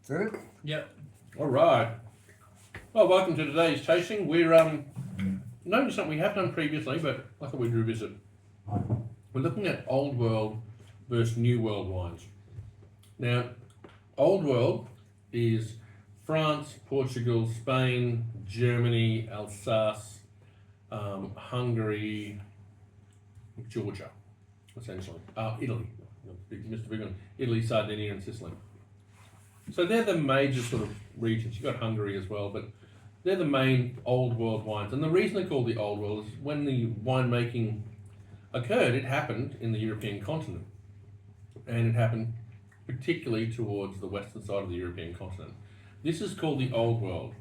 Good? Yep. All right. Well, welcome to today's tasting. We're noting something we have done previously, but I thought we'd revisit. We're looking at Old World versus New World wines. Now, Old World is France, Portugal, Spain, Germany, Alsace, Hungary, Georgia, essentially. Italy, Mr. Big one. Italy, Sardinia, and Sicily. So they're the major sort of regions. You've got Hungary as well, but they're the main Old World wines. And the reason they're called the Old World is when the winemaking occurred, it happened in the European continent. And it happened particularly towards the western side of the European continent. This is called the Old World.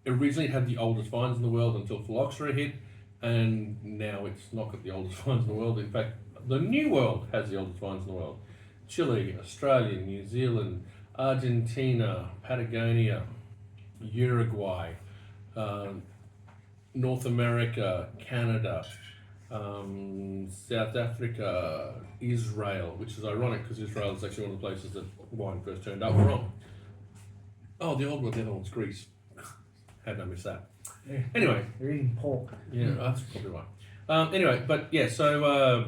Originally it had the oldest vines in the world until phylloxera hit, and now it's not got the oldest vines in the world. In fact, the New World has the oldest vines in the world. Chile, Australia, New Zealand, Argentina, Patagonia, Uruguay, North America, Canada, South Africa, Israel, which is ironic because Israel is actually one of the places that wine first turned up from. Oh, the Old World, the other one's Greece. How did I miss that? Yeah. Anyway. You're eating pork. Yeah, that's probably right. Anyway, but yeah, so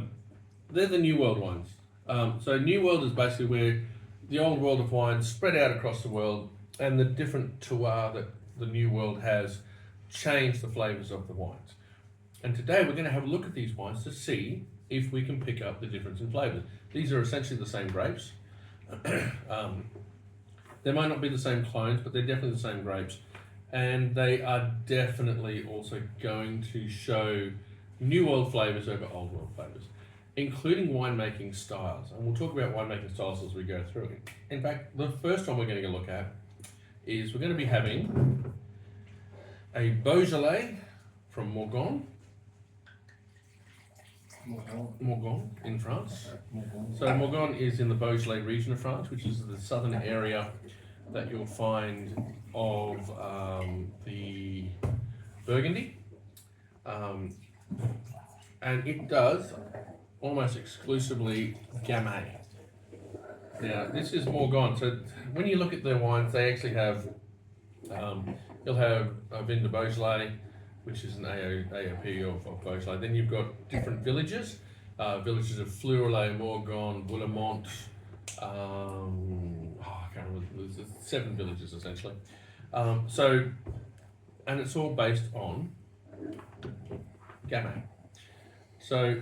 they're the New World wines. So New World is basically where the Old World of wines spread out across the world, and the different terroir that the New World has changed the flavours of the wines. And today we're going to have a look at these wines to see if we can pick up the difference in flavours. These are essentially the same grapes. They might not be the same clones, but they're definitely the same grapes. And they are definitely also going to show New World flavours over Old World flavours, including winemaking styles. And we'll talk about winemaking styles as we go through it. In fact, the first one we're going to look at is we're going to be having a Beaujolais from Morgon in France. So Morgon is in the Beaujolais region of France, which is the southern area that you'll find of the Burgundy. And it does almost exclusively gamay. Now, this is Morgon. So when you look at their wines, they actually have, you'll have a Vin de Beaujolais, which is an AOP of Beaujolais. Then you've got different villages, villages of Fleurelay, Morgon, Willemont, I can't remember, there's 7 villages essentially. And it's all based on gamay. So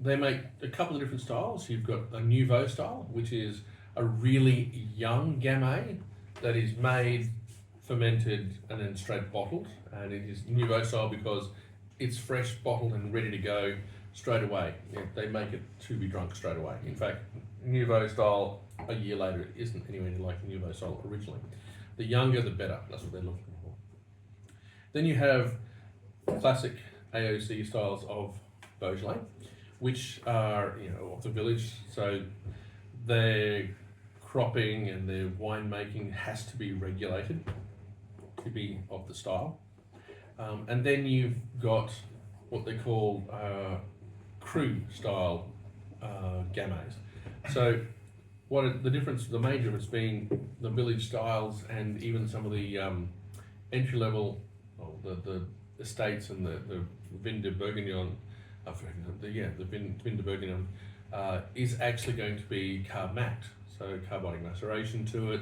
they make a couple of different styles. You've got a Nouveau style, which is a really young gamay that is made, fermented, and then straight bottled. And it is Nouveau style because it's fresh, bottled, and ready to go straight away. Yeah, they make it to be drunk straight away. In fact, Nouveau style a year later it isn't anywhere near like Nouveau style originally. The younger, the better. That's what they're looking for. Then you have classic AOC styles of Beaujolais, which are, of the village. So their cropping and their winemaking has to be regulated to be of the style. And then you've got what they call cru style gamays. So the difference, the major difference being the village styles and even some of the entry level, the estates and the Vin de Bourguignon, the Vin de Bourguignon is actually going to be carb macked. So carbonic maceration to it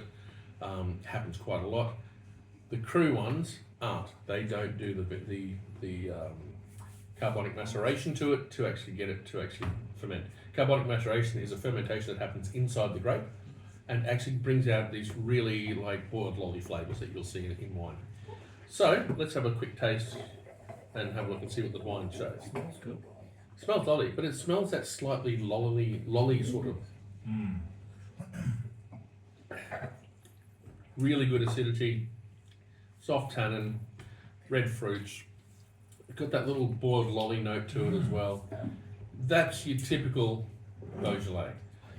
happens quite a lot. The cru ones aren't. They don't do the carbonic maceration to it to actually get it to actually ferment. Carbonic maceration is a fermentation that happens inside the grape and actually brings out these really like boiled lolly flavours that you'll see in wine. So let's have a quick taste and have a look and see what the wine shows. Smells good. It smells lolly, but it smells that slightly lolly sort of. Really good acidity, soft tannin, red fruits. It's got that little boiled lolly note to it as well. That's your typical Beaujolais.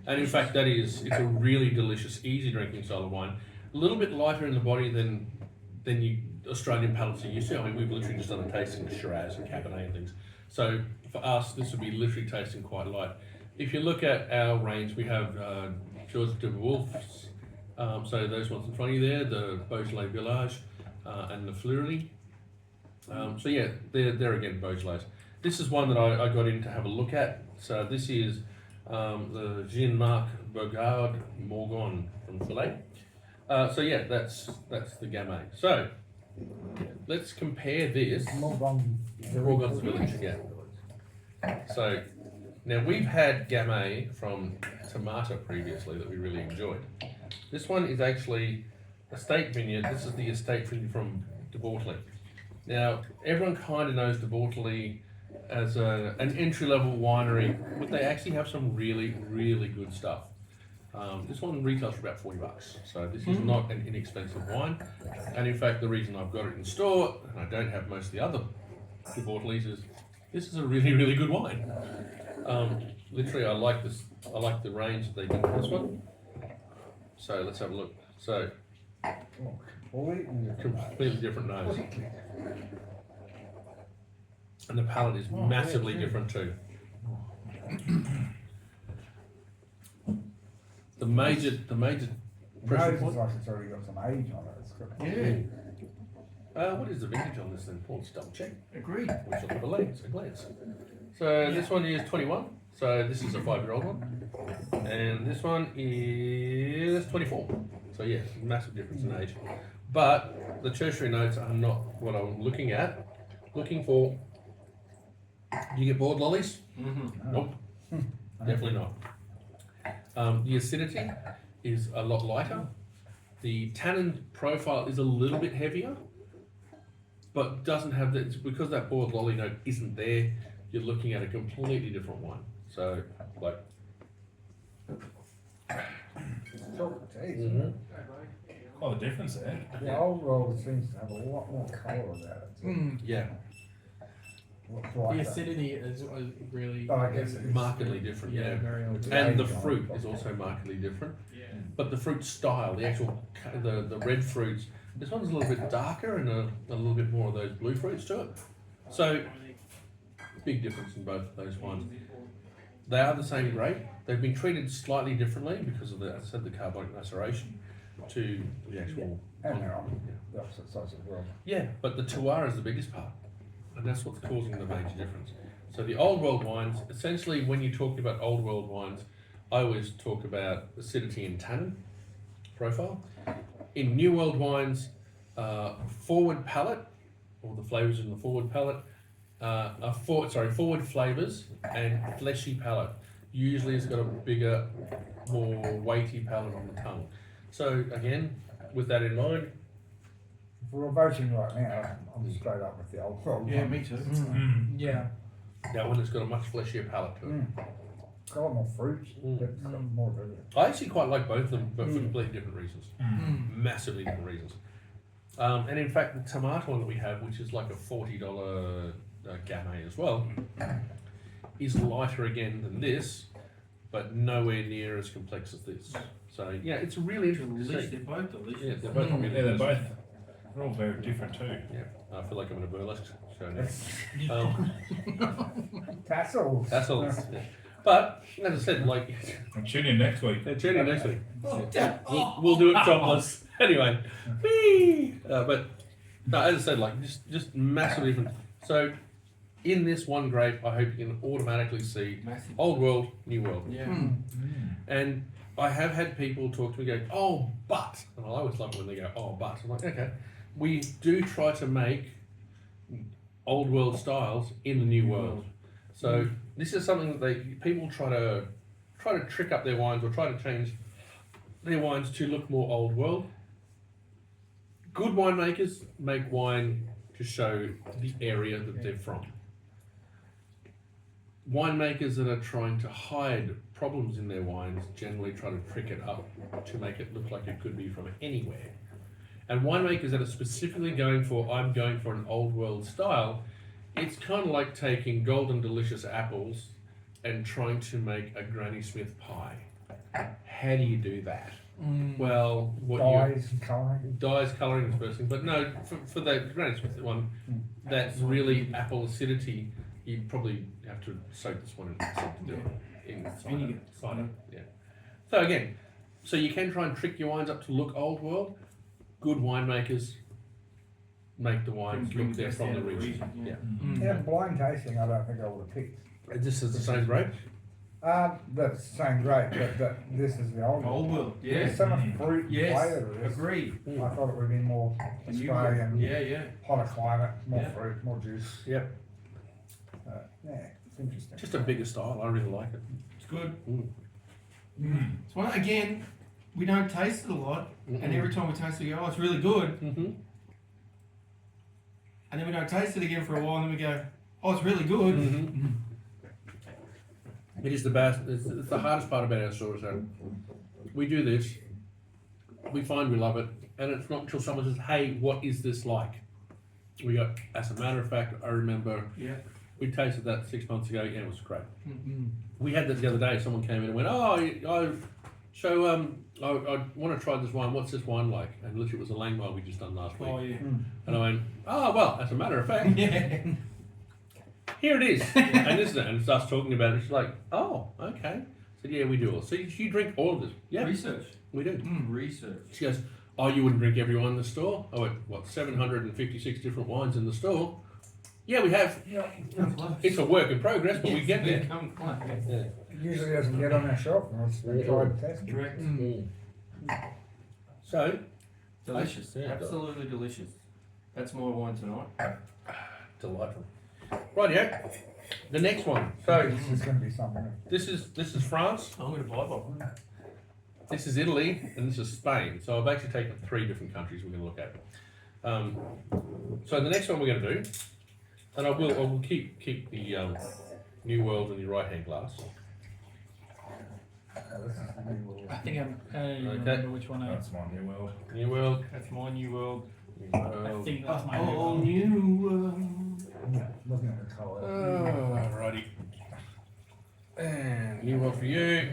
And in fact, it's a really delicious, easy drinking style of wine. A little bit lighter in the body than you Australian palates are used to. I mean, we've literally just done a tasting of Shiraz and Cabernet and things. So for us, this would be literally tasting quite light. If you look at our range, we have George de Wolf's So those ones in front of you there, the Beaujolais Village and the Fleury. So yeah, they're again Beaujolais. This is one that I got in to have a look at. So this is the Jean-Marc Bourgaud Morgon from Filet. So yeah, that's the gamay. So let's compare this. Morgon's Village, yeah. So now we've had gamay from Tomato previously that we really enjoyed. This one is actually estate vineyard. This is the estate vineyard from de Bortoli. Now everyone kind of knows de Bortoli as an entry-level winery, but they actually have some really good stuff. This one retails for about $40, so this is not an inexpensive wine. And in fact, the reason I've got it in store and I don't have most of the other de Bortolis is this is a really good wine. Literally, I like this. I like the range that they did with this one. So let's have a look. So completely different nose. And the palate is massively different too. The major pressure point. Like it's already got some age on it. It's got What is the vintage on this then? Paul, let's double check. Agreed. We shall have a glance. So this one is 21. So this is a 5-year-old one, and this one is 24. So yeah, massive difference in age. But the tertiary notes are not what I'm looking at. Looking for. Do you get bored lollies? Nope. Definitely not. The acidity is a lot lighter. The tannin profile is a little bit heavier, but doesn't have that, because that bored lolly note isn't there. You're looking at a completely different one. So, like, Quite a difference there. the old world seems to have a lot more colour about it. yeah, The acidity is really I guess it is. markedly different. Yeah, very old. and the fruit is also markedly different. But the fruit style, the actual the red fruits, this one's a little bit darker and a little bit more of those blue fruits to it. So, big difference in both of those wines. They are the same grape. They've been treated slightly differently because of the, as I said, the carbonic maceration to the actual. And they're on the opposite sides of the world. Yeah, but the terroir is the biggest part, and that's what's causing the major difference. So the old world wines, essentially, when you're talking about old world wines, I always talk about acidity and tannin profile. In new world wines, forward palate, or the flavors in the forward palate, forward flavors and fleshy palate. Usually it's got a bigger, more weighty palate on the tongue. So again, with that in mind, If we're voting right now, I'm straight up with the old world. Yeah, me too. Yeah. that one has got a much fleshier palate to it. It's got a lot more fruit, but it's got more of everything. I actually quite like both of them, but for completely different reasons. Massively different reasons. And in fact, the tomato one that we have, which is like a $40 gamay as well, is lighter again than this, but nowhere near as complex as this. So yeah, it's really interesting to Delicious. see. They're both delicious. Yeah, they're both really Yeah, they're delicious. both. They're all very different too. Yeah, I feel like I'm in a burlesque show now. Tassels. That's all. Yeah. But as I said, like, And tune in next week. tune in next week. We'll do it topless anyway. Whee! But no, as I said, like just massively different. So in this one grape, I hope you can automatically see Massive. old world, new world. Yeah. And I have had people talk to me go, oh, but, and I always love it when they go, oh, but. I'm like, okay, we do try to make old world styles in the new world. So this is something that people try to trick up their wines or try to change their wines to look more old world. Good winemakers make wine to show the area that they're from. Winemakers that are trying to hide problems in their wines generally try to trick it up to make it look like it could be from anywhere. And winemakers that are specifically going for, I'm going for an old world style, it's kind of like taking golden delicious apples and trying to make a Granny Smith pie. How do you do that? Well, what Dyes and colouring. dyes, colouring is the first thing, but no, for the Granny Smith one, that's really apple acidity. You probably have to soak this one in acid to do it in cider. Yeah. So again, So you can try and trick your wines up to look old world. Good winemakers make the wines look they're from the region. Yeah. Yeah, blind tasting, I don't think I would have picked. This is the same grape. That's the same grape, but this is the old one. Old world, yeah. There's so much fruit and Yes, flavour to this. agreed. I thought it would be more Australian, Yeah. hotter climate, more Yeah. fruit, more juice. Yep. Yeah, it's interesting. Just a bigger style. I really like it. It's good. Mm. It's one, again, we don't taste it a lot, and every time we taste it, we go, oh, it's really good. Mm-hmm. And then we don't taste it again for a while, and then we go, oh, it's really good. Mm-hmm. It is the best. It's the hardest part about our stores. So we do this, we find we love it, and it's not until someone says, "Hey, what is this like?" We go. As a matter of fact, I remember Yeah. we tasted that 6 months ago, and it was great. Mm. We had that the other day. Someone came in and went, "Oh, I want to try this wine. What's this wine like?" And literally, it was a Langmore we just done last week. Oh, yeah. And I went, "Oh, well, as a matter of fact." Yeah. Here it is. And this is it. And starts talking about it. She's like, oh, okay. I said, yeah, we do all. So you drink all of this? Yeah, Research. we do. Research. She goes, oh, you wouldn't drink every wine in the store? I went, what, 756 different wines in the store? Yeah, we have. It's a work in progress, but we get there. Come close. Yeah. It usually doesn't get on our shelf unless we try to test it. Correct. So, Delicious. Yeah, Absolutely delicious. That's my wine tonight. delightful. Rightio. The next one. So, This is going to be something. this is France. I'm going to buy one. This is Italy, and this is Spain. So I've actually taken 3 different countries we're going to look at. So the next one we're going to do, and I will keep the New World in your right hand glass. I think I remember which one I. That's my new world. New World. That's my new world. I think that's my. Oh, new world. Yeah, looking at the colour. Alrighty. And New World for you.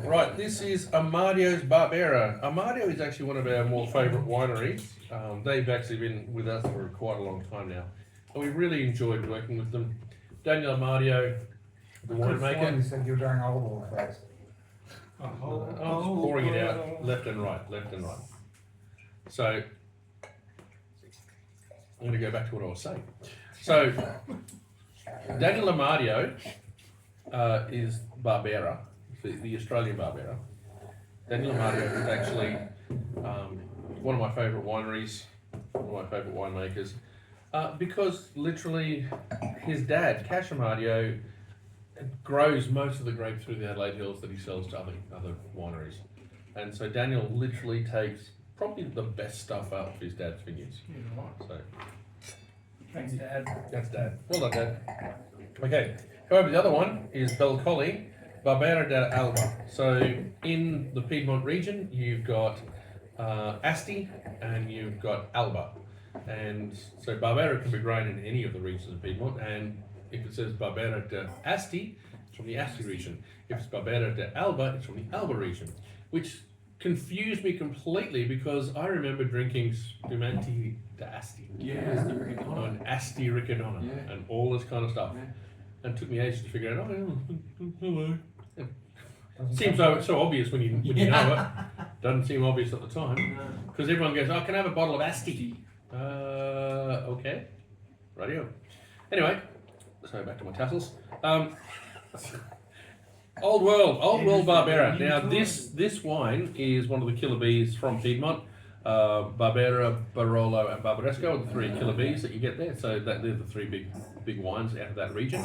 Right, this is Amadio's Barbera. Amadio is actually one of our more favourite wineries. They've actually been with us for quite a long time now. And we really enjoyed working with them. Daniel Amadio, the winemaker. You said you were going old world first. I'm just pouring it out left and right, left and right. So, I'm going to go back to what I was saying. So, Daniel Amadio is Barbera, the Australian Barbera. Daniel Amadio is actually one of my favourite wineries, one of my favourite winemakers, because literally his dad, Cash Amadio, grows most of the grape through the Adelaide Hills that he sells to other wineries. And so Daniel literally takes probably the best stuff out of his dad's vineyards. So Thanks, Dad. that's Dad. Well done, Dad. Okay. However, the other one is Belcolli, Barbera d'Alba. So in the Piedmont region, you've got Asti and you've got Alba. And so Barbera can be grown in any of the regions of Piedmont. And if it says Barbera d'Asti, it's from the Asti region. If it's Barbera d'Alba, it's from the Alba region. Which confused me completely because I remember drinking Spumante d'Asti. Yeah, And Asti Riccadonna Yeah. and all this kind of stuff. Yeah. And it took me ages to figure out, oh, hello. Doesn't Seems so obvious when you know it. Doesn't seem obvious at the time. No. Because everyone goes, oh, can I have a bottle of Asti? Okay. Radio. Anyway, so back to my tassels. Old World Barbera. Now this wine is one of the killer bees from Piedmont. Barbera, Barolo, and Barbaresco are the 3 killer bees that you get there. So they're the 3 big wines out of that region.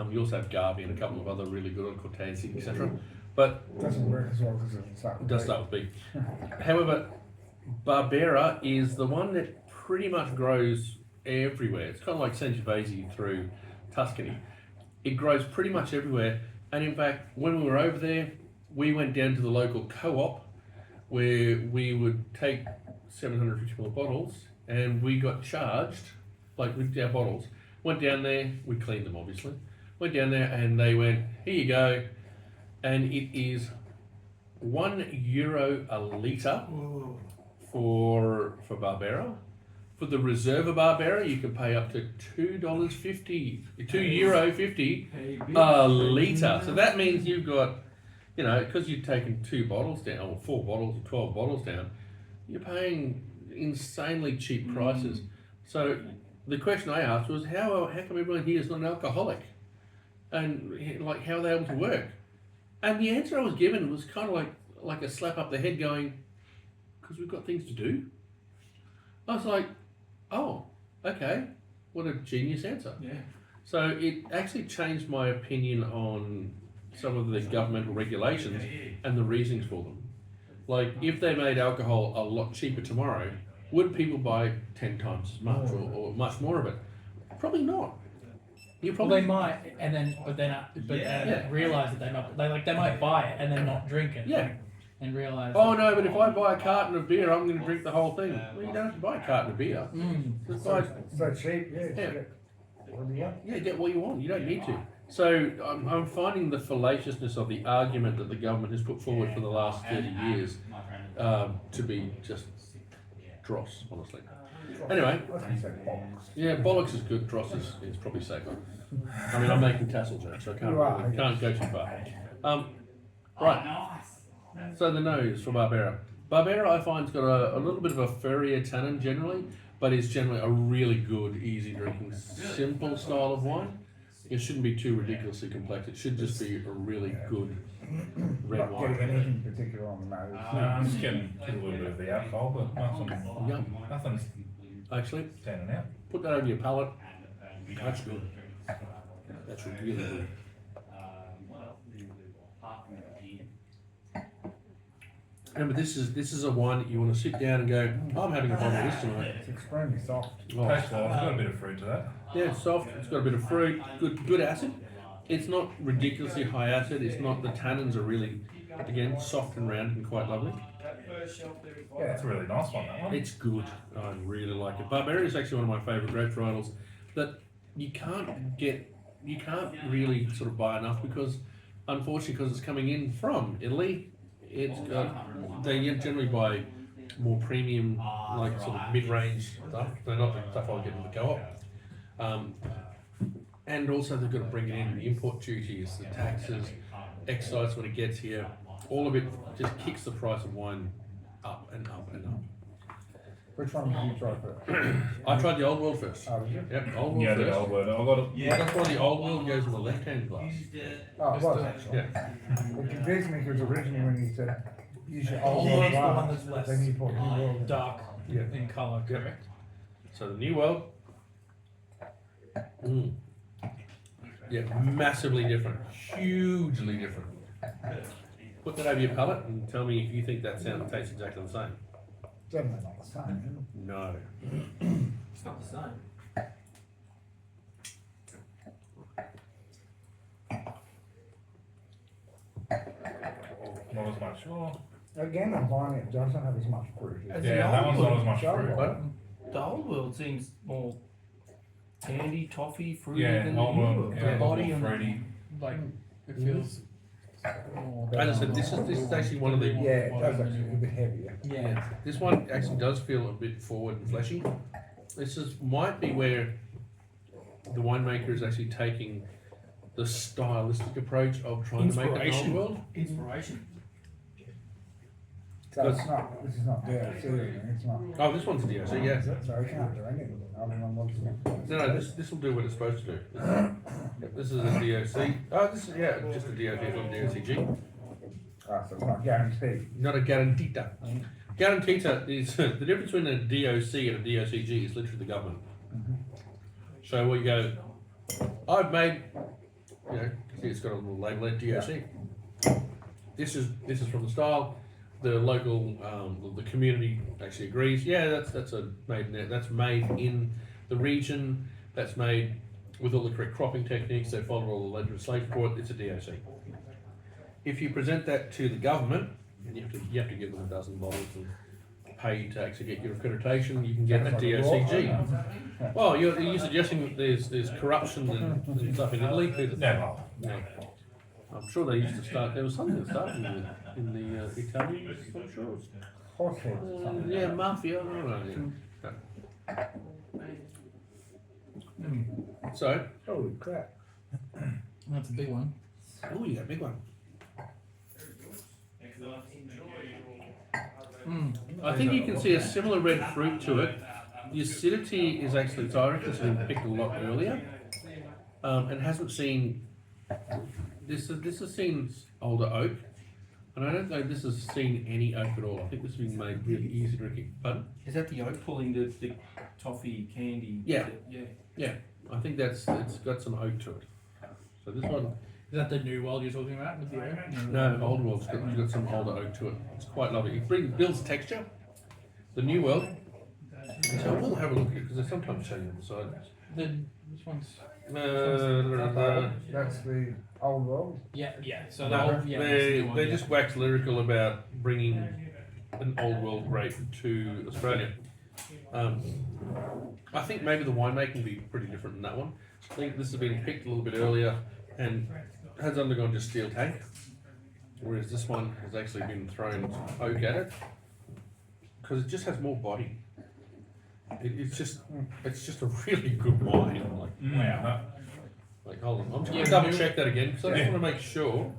You also have Garvey and a couple of other really good on Cortese, etc. But doesn't work as well because it doesn't does start with B. However, Barbera is the one that pretty much grows everywhere. It's kind of like Sangiovese through Tuscany. It grows pretty much everywhere. And in fact, when we were over there, we went down to the local co-op where we would take 750ml bottles and we got charged, like with our bottles. Went down there, we cleaned them obviously. Went down there and they went, here you go. And it is €1 a litre for Barbera. For the Reserva Barbera, you can pay up to €2.50 a litre. So that means you've got you know, because you've taken 2 bottles down, or 4 bottles, or 12 bottles down, you're paying insanely cheap prices. So the question I asked was, how come everyone here is not an alcoholic? And like, how are they able to work? And the answer I was given was kind of like a slap up the head going, because we've got things to do. I was like, oh, okay, what a genius answer. Yeah. So it actually changed my opinion on some of the governmental regulations and the reasons for them. Like, if they made alcohol a lot cheaper tomorrow, would people buy 10 times as much or much more of it? Probably not. You Well, probably they might, and then realize that they might buy it and then not drink it. Yeah. And realize. Oh no, but if I buy a carton of beer, I'm going to drink the whole thing. Well, you don't have to buy a carton of beer. Just buy, So cheap, yeah. Yeah. What do you want? yeah, get what you want. You don't need to. So I'm finding the fallaciousness of the argument that the government has put forward for the last 30 years to be just dross, honestly. Anyway, I think so, bollocks. yeah, bollocks is good. Dross is probably safer. I mean, I'm making tassel jokes, so I can't, You are, really, can't go too far. Right. So the nose for Barbera. Barbera, I find, has got a little bit of a furrier tannin generally, but it's generally a really good, easy drinking, simple style of wine. It shouldn't be too ridiculously complex. It should just be a really good red Not wine. getting anything particular on the nose. I'm just getting a little bit of the alcohol, but nothing's Actually, standing out. put that over your palate. That's good. That's really good. Remember, this is a wine that you want to sit down and go, I'm having a bottle of this tonight. It's extremely soft. Oh, Tastes well. It's got a bit of fruit to that. yeah, it's soft. It's got a bit of fruit. Good acid. It's not ridiculously high acid. It's not. The tannins are really, again, soft and round and quite lovely. Yeah, That's a really nice one, that one. It's good. I really like it. Barbera is actually one of my favourite grape varietals that you can't really sort of buy enough because, unfortunately, because it's coming in from Italy. It's they generally buy more premium, like sort of mid-range stuff. They're not the stuff I'll get in the co-op. And also they've got to bring it in. The import duties, the taxes, excise when it gets here, all of it just kicks the price of wine up and up and up. which one did you try first? I tried the Old World first. Oh, did you? Yep, Old World Yeah, the first. old word. I got it. Yeah, that's why the Old World goes in the left-hand glass. Oh, it was actually. Yeah. It confused me because originally when you said use your Old old World's world the one glass, that's less then you put new world. dark Yeah. in colour, correct? So the New World. Yeah, massively different. Hugely different. Put that over your palate and tell me if you think that tastes exactly the same. Definitely not the same. No. It's not the same. Not as much. Oh. Again, I'm finding it doesn't have as much fruit. As Yeah, the that old one's not world. as much fruit. But The old world seems more candy, toffee, fruity Yeah, than the old new world. world. Yeah, The body more and fruity. Like it feels more. as I said, this is actually one of the. Yeah, it does actually a bit heavier. Yeah. This one actually does feel a bit forward and fleshy. Might be where the winemaker is actually taking the stylistic approach of trying to make an old Inspiration. world. Inspiration. So it's not, this is not DLC, it's not. Oh, this one's a DOC, yeah. So it can't do anything other than what's in. No, this will do what it's supposed to do. Yep, this is a DOC. Oh, this is, yeah, just a DOC, it's not a DOCG. Ah, so it's not guaranteed. Not a garantita. Garantita is, the difference between a DOC and a DOCG is literally the government. So what you go, I've made, you know, see it's got a little label there, DOC. This is from the style. The local, the community actually agrees. Yeah, that's made in the region. That's made with all the correct cropping techniques. They follow all the legislation for it. It's a DOC. If you present that to the government, and you have to give them $12 bottles and pay to actually get your accreditation, you can get a DOCG. Well, you're suggesting that there's corruption and stuff in Italy? Never. No. I'm sure they used to start. There was something that started in the Italians. I'm sure. Horseheads or something. Yeah, mafia. I don't know. So, Holy crap. That's a big one. oh, you got a big one. I think you can see a similar red fruit to it. The acidity is actually, so I reckon it's been picked a lot earlier, and hasn't seen. This has seen older oak, and I don't know this has seen any oak at all. I think this has been made really easy drinking. But Is that the oak pulling the toffee candy? Yeah. Yeah. I think it's got some oak to it. So this one, Is that the new world you're talking about with the oak? no, old world's got some older oak to it. It's quite lovely. It builds texture. The new world. So we'll have a look at it because they sometimes show you on the side. Which one's? That's the old world. Yeah. So the No, whole, they just wax lyrical about bringing an old world grape to Australia. I think maybe the winemaking will be pretty different than that one. I think this has been picked a little bit earlier and has undergone just steel tank, whereas this one has actually been thrown oak at it because it just has more body. It's just a really good wine. Like hold on, I'm just gonna double check that again because I just want to make sure.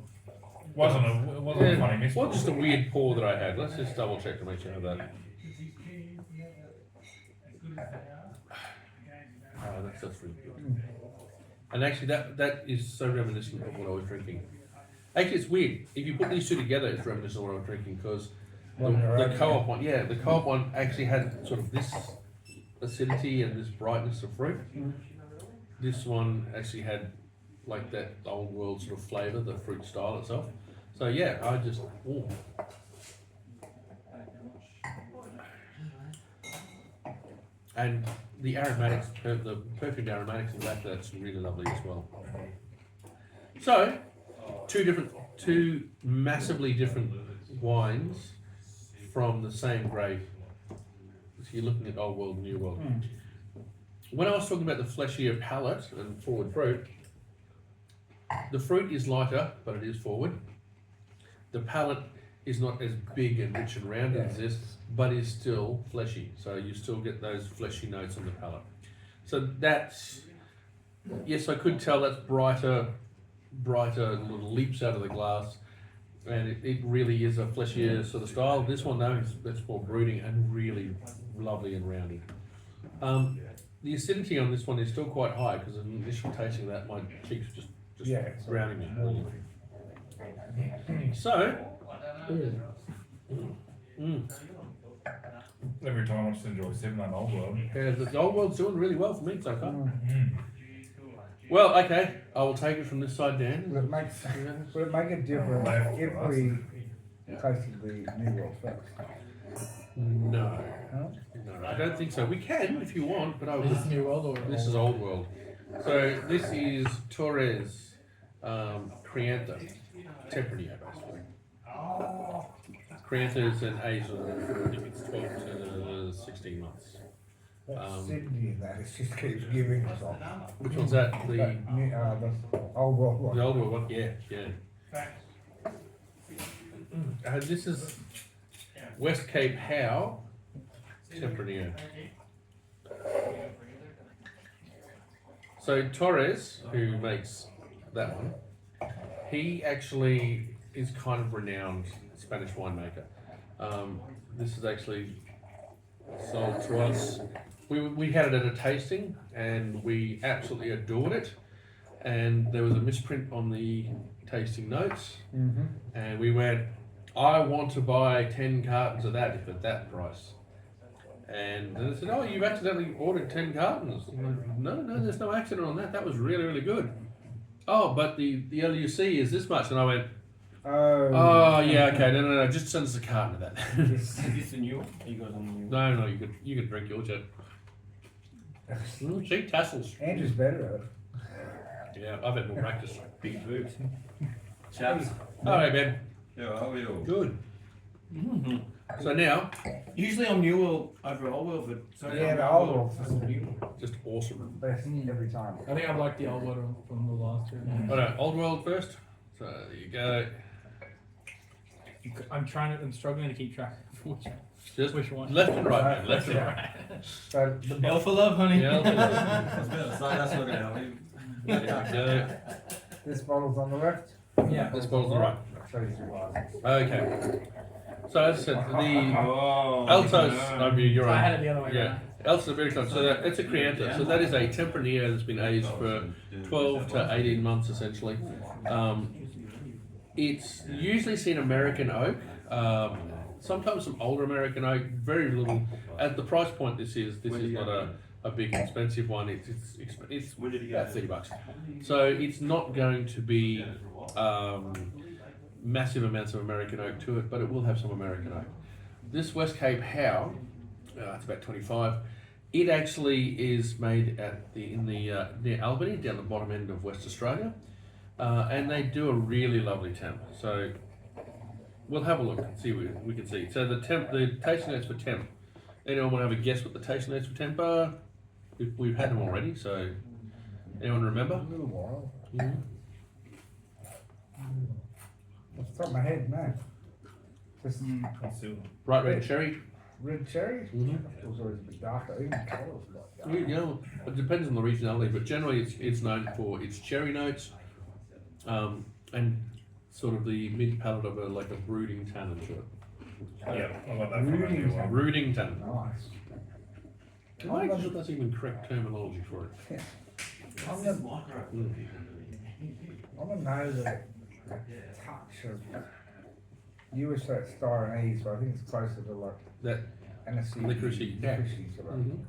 Wasn't a funny miss. Well, just a weird pour that I had. Let's just double check to make sure of that. Oh, that's really good. And actually, that is so reminiscent of what I was drinking. Actually, it's weird. If you put these two together, it's reminiscent of what I was drinking because the co-op one, the co-op one actually had sort of this acidity and this brightness of fruit. This one actually had like that old world sort of flavour, the fruit style itself. So yeah, I just and the aromatics, the perfumed aromatics in the back, that's really lovely as well. So two massively different wines from the same grape. So you're looking at old world, new world. When I was talking about the fleshier palate and forward fruit, the fruit is lighter, but it is forward. The palate is not as big and rich and rounded as this, but is still fleshy. So you still get those fleshy notes on the palate. So that's, yes, I could tell that's brighter little leaps out of the glass. And it really is a fleshier sort of style. This one though, that's more brooding and really lovely and rounded. The acidity on this one is still quite high because of the initial tasting of that, my cheeks just browning me. So, Every time I just enjoy sipping that old world. yeah, the old world's doing really well for me so far. Well, okay, I will take it from this side down. Would it make a difference if we tasted the new world first? No, Huh? no, I don't think so. We can if you want, but I would. Is this new world or? This is old world. So this is Torres Crianza, tempranillo basically. Crianza is an age of, I think it's 12 to 16 months. That's Sydney and that, it just keeps giving us on. Which one's that? The Old world one. old world one? Yeah. This is West Cape Howe Tempranillo. So Torres, who makes that one, he actually is kind of renowned Spanish winemaker. This is actually sold to us. We had it at a tasting and we absolutely adored it. And there was a misprint on the tasting notes, and we went, I want to buy 10 cartons of that if at that price. And then they said, oh, you've accidentally ordered 10 cartons. I'm like, no, there's no accident on that. That was really, really good. Oh, but the LUC is this much. And I went, oh yeah, okay, no, just send us a carton of that. Is this the new one? You guys on the new one? No, you could drink yours, Joe. See, tassels. Andrew's better at it. Yeah, I've had more practice. Big boobs. Chaps. All right, Ben. Yeah, how are you? Good. So now, Usually I'm new world over old world, but so Yeah, the old world's just the new one. just awesome. Best every time. I think I like the old one from the last two. Oh no, old world first. So there you go. I'm struggling to keep track of Just which one. left and right, man. Left and right. So the Hell for love, honey. Yeah, I was going to say, that's what it is. there you go. this bottle's on the left. Yeah. This bottle's on the right. show you some glasses. Okay. So as I said, the Oh, Altos, I mean, you're So I had right. it the other way Yeah, around. Altos are very close. So it's a Crianza. So that is a tempranillo that's been aged for 12 to 18 months essentially. It's usually seen American oak, sometimes some older American oak, very little. At the price point this is not a big expensive one. It's about $30. So it's not going to be massive amounts of American oak to it, but it will have some American oak. This West Cape How, it's about 25. It actually is made near Albany, down the bottom end of West Australia, and they do a really lovely temp. So we'll have a look and see what we can see. So the tasting notes for temp. Anyone want to have a guess what the tasting notes for temp are? We've had them already, so anyone remember? A little while. Mm-hmm. Off the top of my head, no. Just Bright red cherry. red cherry. Mhm. It was always a bit darker. Even the colour was a lot You darker. know, it depends on the regionality, but generally it's known for its cherry notes, and sort of the mid palate of like a brooding tannin to it. Yeah, I got that from that new one. Brooding tannin. Nice. I'm not sure that's even correct terminology for it. I'm gonna, Mm. I'm gonna know the touch of. You were so star and ease, but I think it's closer to like That Annecy. Licoricey, yeah. Licoricey sort of. Mhm.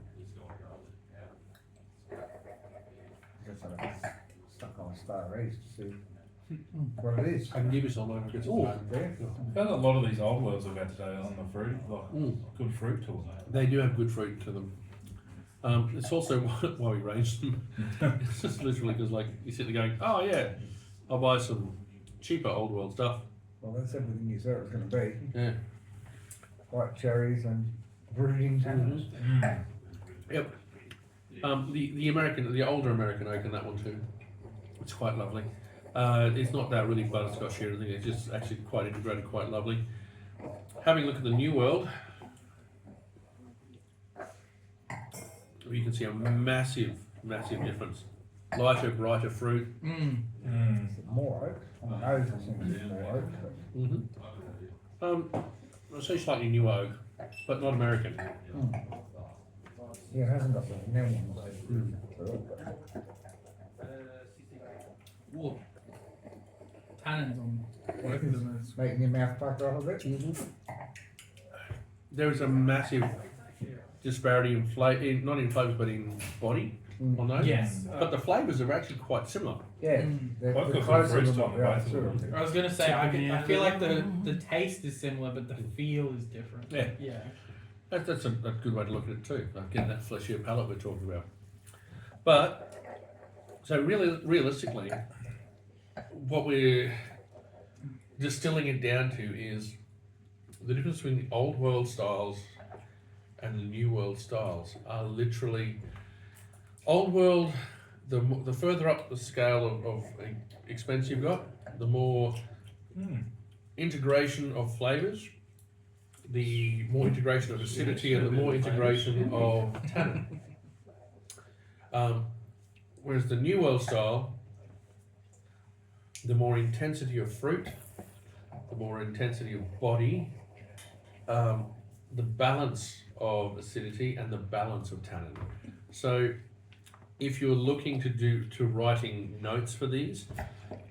I guess I'm stuck on a star and ease to see what it is. I can give you some later. Get some Oh, time. there. Found a lot of these old worlds I've had today on the fruit, like Mm. good fruit to them. They do have good fruit to them. It's also why we range them. It's just literally because like you sit there going, oh yeah, I'll buy some cheaper old world stuff. Well, that's everything you said it was going to be. Yeah. White cherries and brooding tannins. Yep. The older American oak in that one too. It's quite lovely. It's not that really butterscotch or anything. It's just actually quite integrated, quite lovely. Having a look at the New World, you can see a massive difference. Lighter, brighter fruit. More oak. On the nose, it seems to be more oak. But I'd say slightly newer oak, but not American. yeah, it hasn't got the new ones. Whoa. Tannins on both of them. Is Making your mouth pucker a little bit. There is a massive disparity in flavor, not in flavors, but in body on those. Yes. But the flavors are actually quite similar. Yeah, I've they're got some closer fruits to what on they are both of too. them. I was gonna say I feel like the taste is similar, but the feel is different. Yeah. Yeah. That's a good way to look at it too. Getting that fleshier palate we're talking about. But so really, realistically, what we're distilling it down to is the difference between the old world styles and the new world styles are literally old world. The further up the scale of expense you've got, the more integration of flavors, the more integration of acidity, and the more integration of tannin. Whereas the New World style, the more intensity of fruit, the more intensity of body, the balance of acidity, and the balance of tannin. So if you're looking to writing notes for these,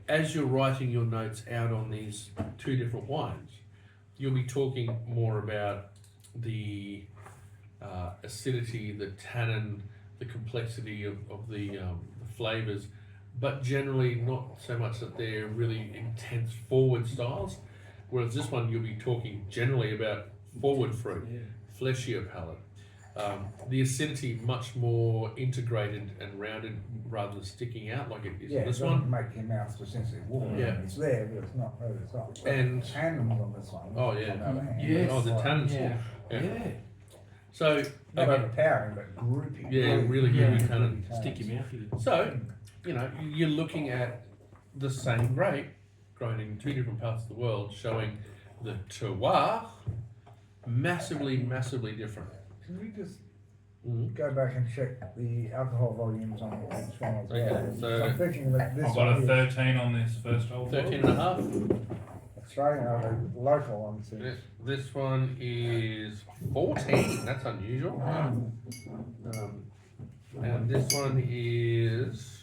as you're writing your notes out on these two different wines, you'll be talking more about the acidity, the tannin, the complexity of the flavors, but generally not so much that they're really intense forward styles. Whereas this one, you'll be talking generally about forward fruit, fleshier palate. The acidity much more integrated and rounded rather than sticking out like it is Yeah, in it this doesn't one. make your mouth essentially warm. Yeah. It's there, but it's not over the top. And- tannins on this one. Oh, yeah. On the other hand, Yes. Oh, the tannins. Yeah. Yeah. So Not again, overpowering, but groupy. yeah, really Yeah. good tannin. Stick your mouth in. So, you know, you're looking at the same grape grown in two different parts of the world, showing the terroir massively different. Can we just Mhm. go back and check the alcohol volumes on each one as well? Okay, so- I'm thinking that this I've got one a is 13 on this first old 13 and a half. Australian, the local ones. This one is 14. That's unusual. And this one is.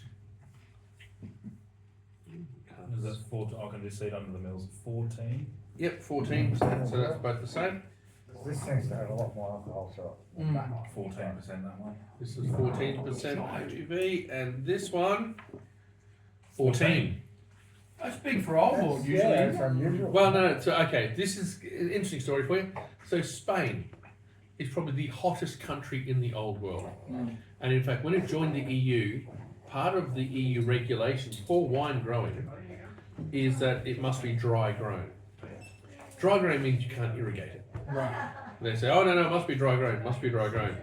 Is that 14? I can just see it under the mills. 14. Yep, 14%. So that's both the same. This seems to have a lot more alcohol, so. 14% that one. This is 14% ABV, and this one 14. That's big for old board usually. Yeah, it's unusual. Well, no. So okay, this is an interesting story for you. So Spain is probably the hottest country in the old world, and in fact, when it joined the EU, part of the EU regulations for wine growing is that it must be dry grown. Dry grown means you can't irrigate it. Right. They say, oh no, it must be dry grown, it must be dry grown.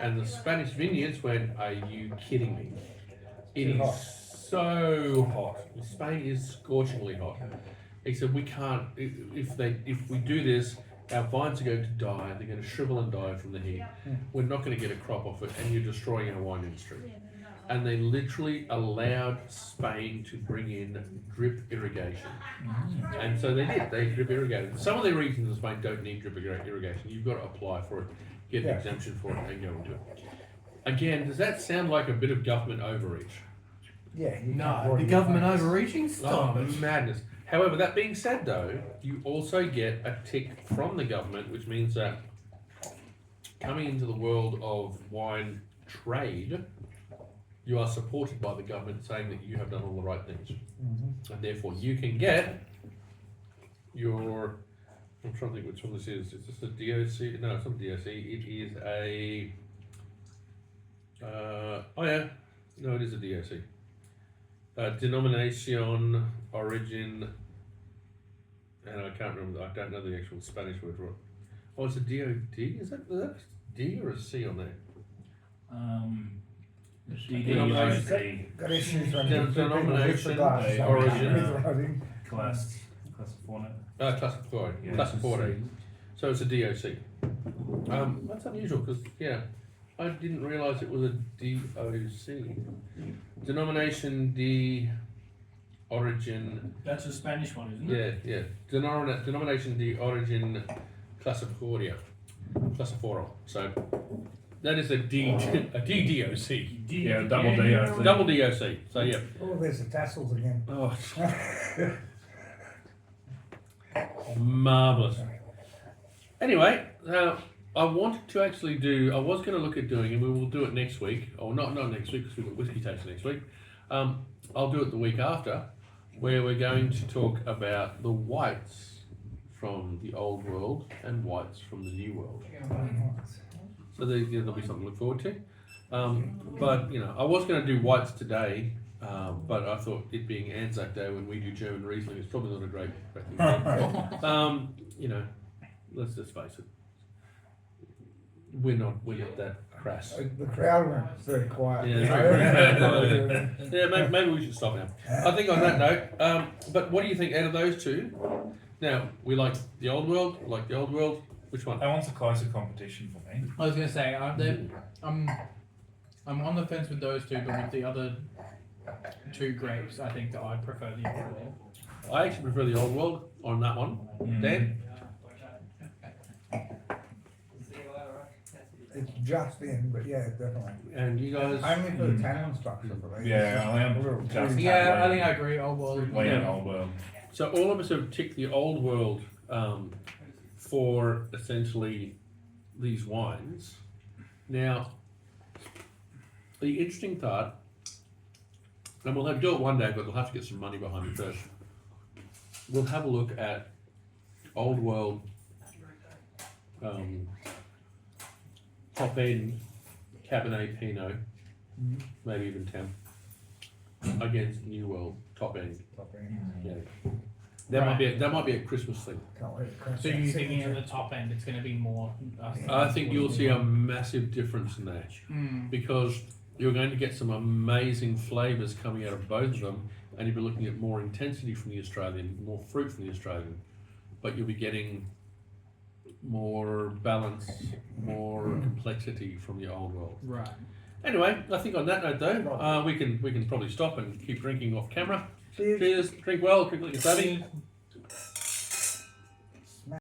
And the Spanish vineyards went, are you kidding me? It is so hot. Spain is scorchingly hot. He said, we can't, if we do this, our vines are going to die, they're going to shrivel and die from the heat. We're not going to get a crop off it, and you're destroying our wine industry. And they literally allowed Spain to bring in drip irrigation. And so they did, they drip irrigated. Some of the regions in Spain don't need drip irrigation. You've got to apply for it, get an exemption for it, and go and do it. Again, does that sound like a bit of government overreach? Yeah. No, the government overreaching? Stop Oh, it. madness. However, that being said though, you also get a tick from the government, which means that coming into the world of wine trade, you are supported by the government saying that you have done all the right things. And therefore you can get your, I'm trying to think which one this is. Is this a DOC? No, it's not a DOC. It is a, oh yeah, no, it is a DOC. Denomination, origin, and I can't remember, I don't know the actual Spanish word for it. Oh, it's a DOD? Is that a D or a C on there? DDOC. Got issues when you Denomination, glass. origin. Class 4 now. Classified. Classified. So it's a DOC. That's unusual because, yeah, I didn't realise it was a DOC. Denomination de origin. That's a Spanish one, isn't it? Yeah. Denomination de origin classificaria. Classiforo. So that is a DDOC. Yeah, double DOC. Double DOC. So yeah. Oh, there's the tassels again. Oh, marvellous. Anyway, I wanted to actually do, I was going to look at doing, and we will do it next week, or not next week because we've got whiskey tasting next week. I'll do it the week after, where we're going to talk about the whites from the old world and whites from the new world. So there'll be something to look forward to. But, you know, I was going to do whites today, but I thought it being Anzac Day when we do German Riesling is probably not a great thing. You know, let's just face it. We're not that crass. The crowd went very quiet. Yeah, maybe we should stop now. I think on that note, but what do you think out of those two? Now, we like the old world, Which one? That one's a closer competition for me. I was gonna say I'm on the fence with those two, but with the other two grapes, I think that I prefer the old world. I actually prefer the old world on that one. Dan? It's just in, but yeah, definitely. And you guys? Only for the tannin structure for me. Yeah, I am just Yeah, I think I agree. Old world. Lean old world. So all of us have ticked the old world for essentially these wines. Now, the interesting thought, and we'll do it one day, but we'll have to get some money behind it first. We'll have a look at old world top end Cabernet Pinot, maybe even 10, against New World top end. Yeah. That might be a Christmas thing. Can't wait. So you're thinking at the top end, it's going to be more. I think you'll see a massive difference in that because you're going to get some amazing flavours coming out of both of them, and you'll be looking at more intensity from the Australian, more fruit from the Australian, but you'll be getting more balance, more complexity from the old world. Right. Anyway, I think on that note though, we can probably stop and keep drinking off camera. Cheers. Drink well, drink like a savvy.